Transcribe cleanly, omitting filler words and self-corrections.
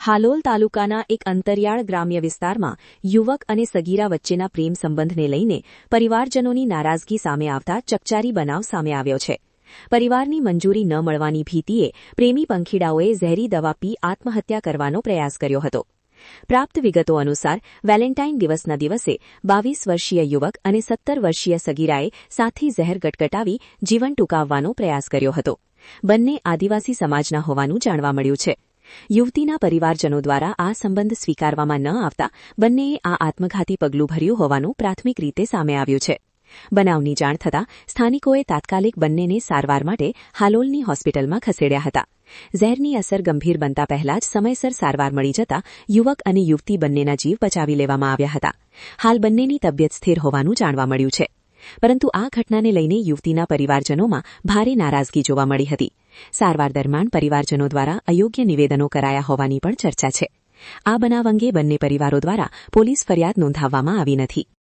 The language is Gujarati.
હાલોલ તાલુકાના એક અંતરિયાળ ગ્રામ્ય વિસ્તારમાં યુવક અને સગીરા વચ્ચેના પ્રેમ સંબંધને લઈને પરિવારજનોની નારાજગી સામે આવતા ચકચારી બનાવ સામે આવ્યો છે. પરિવારની મંજૂરી ન મળવાની ભીતિએ પ્રેમી પંખીડાઓએ ઝેરી દવા પી આત્મહત્યા કરવાનો પ્રયાસ કર્યો હતો. પ્રાપ્ત વિગતો અનુસાર વેલેન્ટાઇન દિવસના દિવસે 22 વર્ષીય યુવક અને 17 વર્ષીય સગીરાએ સાથી ઝેર ગટગટાવી જીવન ટૂંકાવવાનો પ્રયાસ કર્યો હતો. બંને આદિવાસી સમાજના હોવાનું જાણવા મળ્યું છે. યુવતીના પરિવારજનો દ્વારા આ સંબંધ સ્વીકારવામાં ન આવતા બંનેએ આ આત્મઘાતી પગલું ભર્યું હોવાનું પ્રાથમિક રીતે સામે આવ્યું છે. બનાવની જાણ થતાં સ્થાનિકોએ તાત્કાલિક બંનેને સારવાર માટે હાલોલની હોસ્પિટલમાં ખસેડ્યા હતા. ઝેરની અસર ગંભીર બનતા પહેલા જ સમયસર સારવાર મળી જતા યુવક અને યુવતી બંનેના જીવ બચાવી લેવામાં આવ્યા હતા. હાલ બંનેની તબિયત સ્થિર હોવાનું જાણવા મળ્યું છે. પરંતુ આ ઘટનાને લઈને યુવતીના પરિવારજનોમાં ભારે નારાજગી જોવા મળી હતી. સારવાર દરમિયાન પરિવારજનો દ્વારા અયોગ્ય નિવેદનો કરાયા હોવાની પણ ચર્ચા છે. આ બનાવ અંગે બંને પરિવારો દ્વારા પોલીસ ફરિયાદ નોંધાવવામાં આવી નથી.